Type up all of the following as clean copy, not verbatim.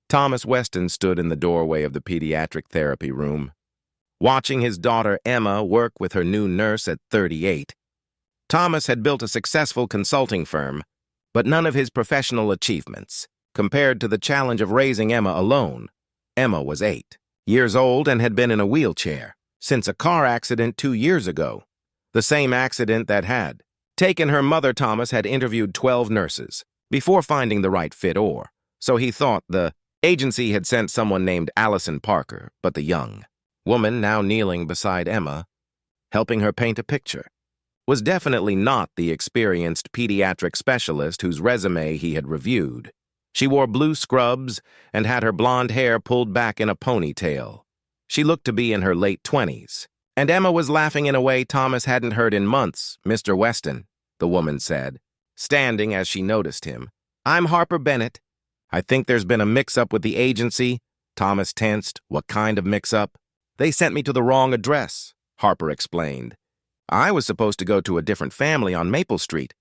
Thomas Weston stood in the doorway of the pediatric therapy room, watching his daughter Emma work with her new nurse at 38. Thomas had built a successful consulting firm, but none of his professional achievements compared to the challenge of raising Emma alone. Emma was 8 years old and had been in a wheelchair since a car accident 2 years ago, the same accident that had taken her mother. Thomas had interviewed 12 nurses before finding the right fit, or so he thought. The agency had sent someone named Allison Parker, but the young woman now kneeling beside Emma, helping her paint a picture, was definitely not the experienced pediatric specialist whose resume he had reviewed. She wore blue scrubs and had her blonde hair pulled back in a ponytail. She looked to be in her late 20s, and Emma was laughing in a way Thomas hadn't heard in months. "Mr. Weston," the woman said, standing as she noticed him. "I'm Harper Bennett. I think there's been a mix-up with the agency." Thomas tensed. "What kind of mix-up?" "They sent me to the wrong address," Harper explained. "I was supposed to go to a different family on Maple Street,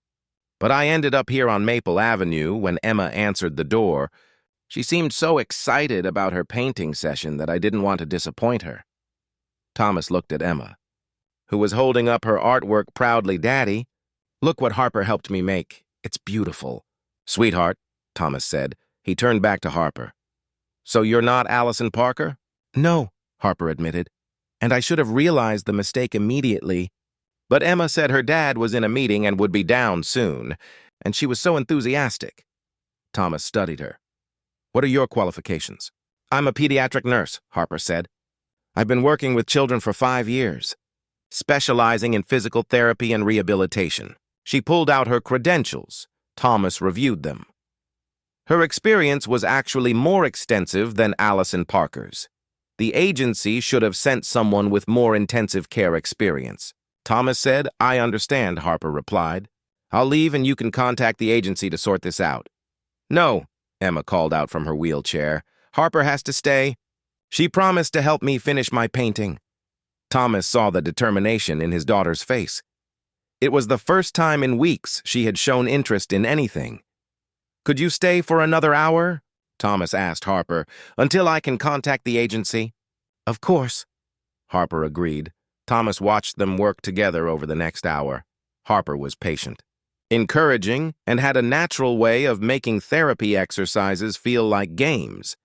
but I ended up here on Maple Avenue." When Emma answered the door, she seemed so excited about her painting session that I didn't want to disappoint her. Thomas looked at Emma, who was holding up her artwork proudly. "Daddy, look what Harper helped me make. It's beautiful." "Sweetheart," Thomas said. He turned back to Harper. "So you're not Allison Parker?" "No," Harper admitted, "and I should have realized the mistake immediately. But Emma said her dad was in a meeting and would be down soon, and she was so enthusiastic." Thomas studied her. "What are your qualifications?" "I'm a pediatric nurse," Harper said. "I've been working with children for 5 years, specializing in physical therapy and rehabilitation." She pulled out her credentials. Thomas reviewed them. Her experience was actually more extensive than Allison Parker's. The agency should have sent someone with more intensive care experience. Thomas said. "I understand," Harper replied. "I'll leave and you can contact the agency to sort this out." "No," Emma called out from her wheelchair. "Harper has to stay. She promised to help me finish my painting." Thomas saw the determination in his daughter's face. It was the first time in weeks she had shown interest in anything. "Could you stay for another hour?" Thomas asked Harper, "until I can contact the agency?" "Of course," Harper agreed. Thomas watched them work together over the next hour. Harper was patient, encouraging, and had a natural way of making therapy exercises feel like games.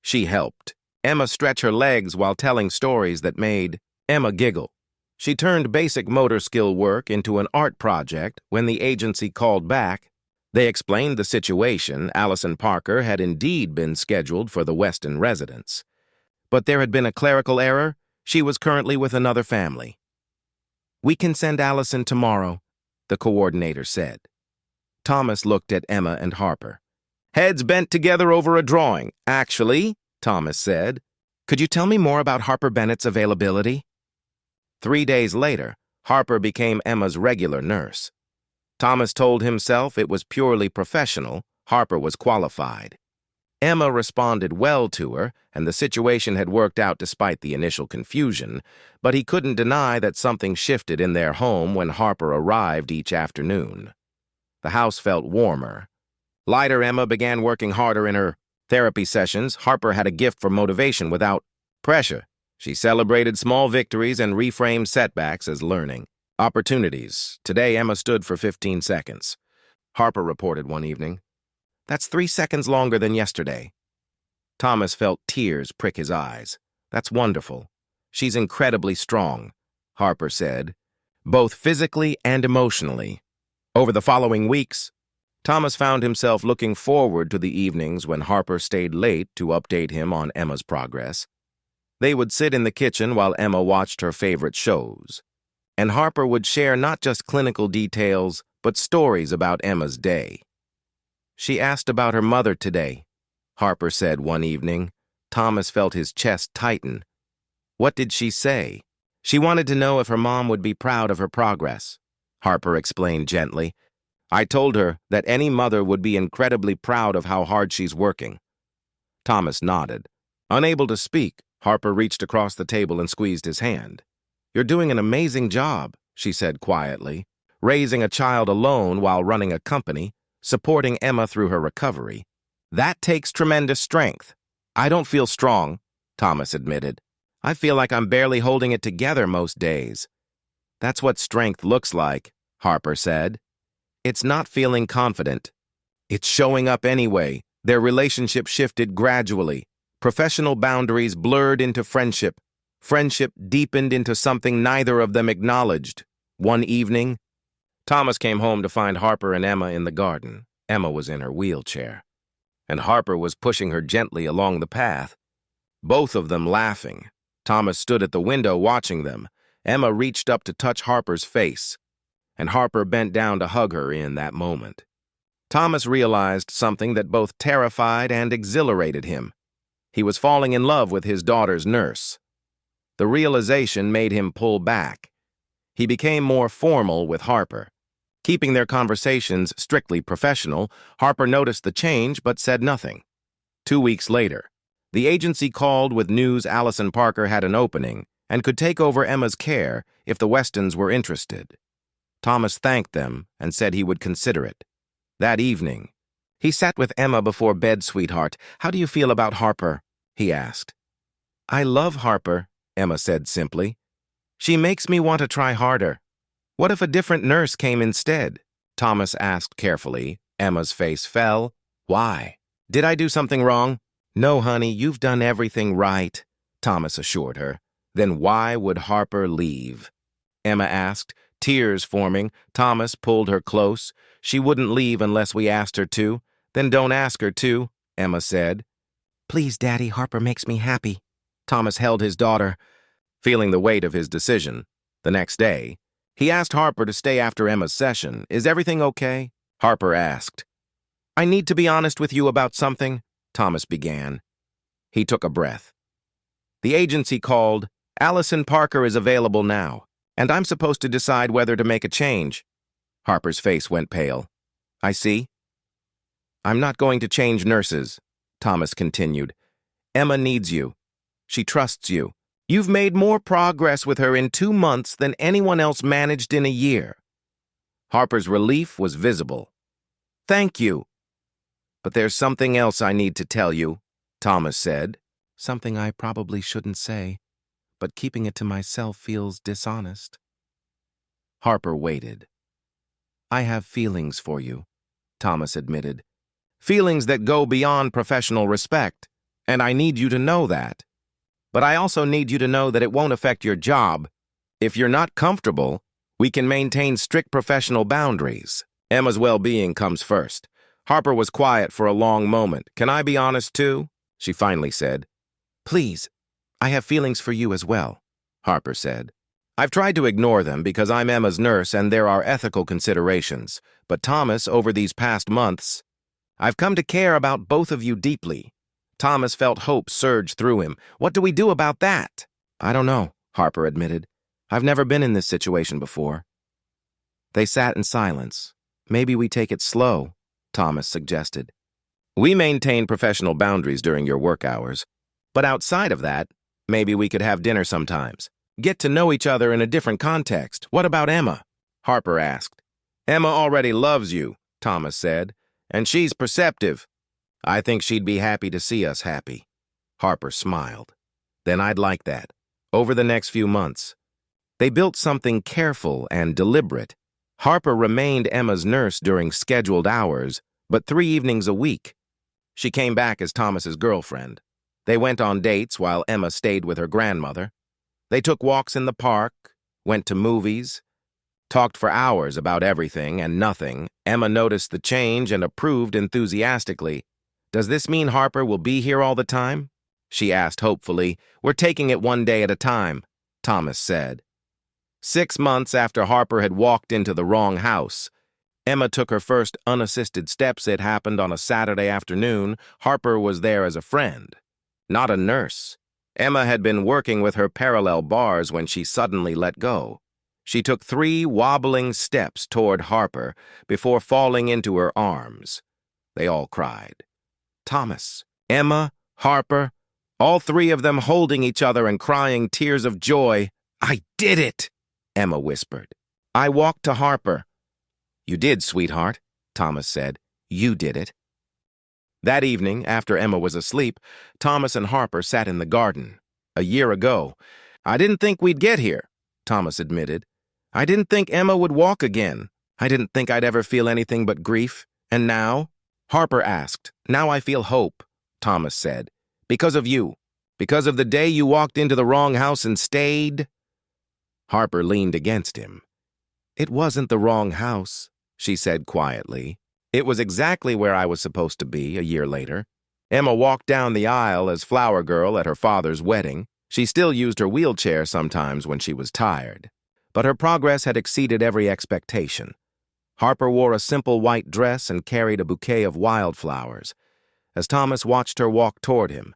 She helped Emma stretch her legs while telling stories that made Emma giggle. She turned basic motor skill work into an art project. When the agency called back, they explained the situation. Allison Parker had indeed been scheduled for the Weston residence, but there had been a clerical error. She was currently with another family. "We can send Allison tomorrow," the coordinator said. Thomas looked at Emma and Harper, heads bent together over a drawing. "Actually," Thomas said, "could you tell me more about Harper Bennett's availability?" 3 days later, Harper became Emma's regular nurse. Thomas told himself it was purely professional. Harper was qualified. Emma responded well to her, and the situation had worked out despite the initial confusion, but he couldn't deny that something shifted in their home when Harper arrived each afternoon. The house felt warmer, lighter. Emma began working harder in her therapy sessions. Harper had a gift for motivation without pressure. She celebrated small victories and reframed setbacks as learning opportunities. Today, Emma stood for 15 seconds. Harper reported one evening. "That's 3 seconds longer than yesterday." Thomas felt tears prick his eyes. "That's wonderful. She's incredibly strong," Harper said, "both physically and emotionally." Over the following weeks, Thomas found himself looking forward to the evenings when Harper stayed late to update him on Emma's progress. They would sit in the kitchen while Emma watched her favorite shows, and Harper would share not just clinical details, but stories about Emma's day. "She asked about her mother today," Harper said one evening. Thomas felt his chest tighten. "What did she say?" "She wanted to know if her mom would be proud of her progress," Harper explained gently. "I told her that any mother would be incredibly proud of how hard she's working." Thomas nodded. Unable to speak, Harper reached across the table and squeezed his hand. "You're doing an amazing job," she said quietly, "raising a child alone while running a company, supporting Emma through her recovery. That takes tremendous strength." I don't feel strong, Thomas admitted. I feel like I'm barely holding it together most days. That's what strength looks like, Harper said. It's not feeling confident. It's showing up anyway. Their relationship shifted gradually. Professional boundaries blurred into friendship. Friendship deepened into something neither of them acknowledged. One evening, Thomas came home to find Harper and Emma in the garden. Emma was in her wheelchair, and Harper was pushing her gently along the path. Both of them laughing. Thomas stood at the window watching them. Emma reached up to touch Harper's face, and Harper bent down to hug her in that moment. Thomas realized something that both terrified and exhilarated him. He was falling in love with his daughter's nurse. The realization made him pull back. He became more formal with Harper. Keeping their conversations strictly professional, Harper noticed the change but said nothing. 2 weeks later, the agency called with news Allison Parker had an opening and could take over Emma's care if the Westons were interested. Thomas thanked them and said he would consider it. That evening, he sat with Emma before bed. "Sweetheart, how do you feel about Harper?" he asked. "I love Harper," Emma said simply. "She makes me want to try harder." "What if a different nurse came instead?" Thomas asked carefully. Emma's face fell. "Why? Did I do something wrong?" "No, honey, you've done everything right," Thomas assured her. "Then why would Harper leave?" Emma asked, tears forming. Thomas pulled her close. "She wouldn't leave unless we asked her to." "Then don't ask her to," Emma said. "Please, Daddy, Harper makes me happy." Thomas held his daughter, feeling the weight of his decision. The next day, he asked Harper to stay after Emma's session. "Is everything okay?" Harper asked. "I need to be honest with you about something," Thomas began. He took a breath. "The agency called. Allison Parker is available now, and I'm supposed to decide whether to make a change." Harper's face went pale. "I see." "I'm not going to change nurses," Thomas continued. "Emma needs you. She trusts you. You've made more progress with her in 2 months than anyone else managed in a year." Harper's relief was visible. "Thank you. But there's something else I need to tell you," Thomas said. "Something I probably shouldn't say, but keeping it to myself feels dishonest." Harper waited. "I have feelings for you," Thomas admitted. "Feelings that go beyond professional respect, and I need you to know that. But I also need you to know that it won't affect your job. If you're not comfortable, we can maintain strict professional boundaries. Emma's well-being comes first." Harper was quiet for a long moment. "Can I be honest too?" she finally said. "Please, I have feelings for you as well," Harper said. "I've tried to ignore them because I'm Emma's nurse and there are ethical considerations. But Thomas, over these past months, I've come to care about both of you deeply." Thomas felt hope surge through him. "What do we do about that?" "I don't know," Harper admitted. "I've never been in this situation before." They sat in silence. "Maybe we take it slow," Thomas suggested. "We maintain professional boundaries during your work hours, but outside of that, maybe we could have dinner sometimes. Get to know each other in a different context. What about Emma?" Harper asked. "Emma already loves you," Thomas said, "and she's perceptive. I think she'd be happy to see us happy." Harper smiled. "Then I'd like that. Over the next few months." They built something careful and deliberate. Harper remained Emma's nurse during scheduled hours, but 3 evenings a week. She came back as Thomas's girlfriend. They went on dates while Emma stayed with her grandmother. They took walks in the park, went to movies, talked for hours about everything and nothing. Emma noticed the change and approved enthusiastically. "Does this mean Harper will be here all the time?" she asked hopefully. "We're taking it one day at a time," Thomas said. 6 months after Harper had walked into the wrong house, Emma took her first unassisted steps. It happened on a Saturday afternoon. Harper was there as a friend, not a nurse. Emma had been working with her parallel bars when she suddenly let go. She took 3 wobbling steps toward Harper before falling into her arms. They all cried. Thomas, Emma, Harper, all 3 of them holding each other and crying tears of joy. "I did it," Emma whispered. "I walked to Harper." "You did, sweetheart," Thomas said. "You did it." That evening, after Emma was asleep, Thomas and Harper sat in the garden. A year ago. "I didn't think we'd get here," Thomas admitted. "I didn't think Emma would walk again. I didn't think I'd ever feel anything but grief. And now?" Harper asked. "Now I feel hope," Thomas said. "Because of you. Because of the day you walked into the wrong house and stayed." Harper leaned against him. "It wasn't the wrong house," she said quietly. "It was exactly where I was supposed to be a year later." Emma walked down the aisle as flower girl at her father's wedding. She still used her wheelchair sometimes when she was tired. But her progress had exceeded every expectation. Harper wore a simple white dress and carried a bouquet of wildflowers. As Thomas watched her walk toward him,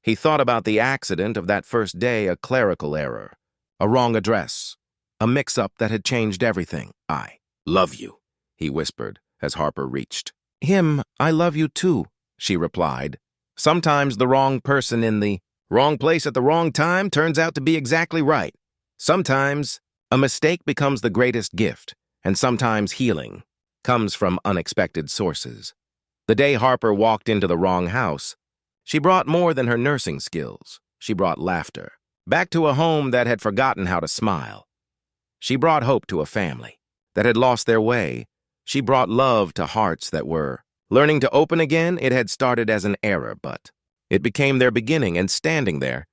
he thought about the accident of that first day, a clerical error, a wrong address, a mix-up that had changed everything. "I love you," he whispered as Harper reached. "I love you too," she replied. Sometimes the wrong person in the wrong place at the wrong time turns out to be exactly right. Sometimes a mistake becomes the greatest gift, and sometimes healing comes from unexpected sources. The day Harper walked into the wrong house, she brought more than her nursing skills. She brought laughter, back to a home that had forgotten how to smile. She brought hope to a family that had lost their way. She brought love to hearts that were learning to open again. It had started as an error, but it became their beginning, and standing there,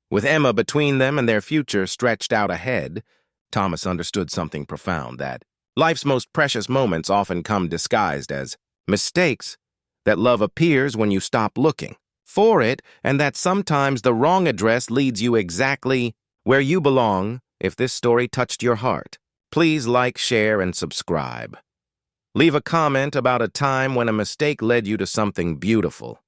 with Emma between them and their future stretched out ahead, Thomas understood something profound, that life's most precious moments often come disguised as mistakes, that love appears when you stop looking for it, and that sometimes the wrong address leads you exactly where you belong. If this story touched your heart, please like, share, and subscribe. Leave a comment about a time when a mistake led you to something beautiful.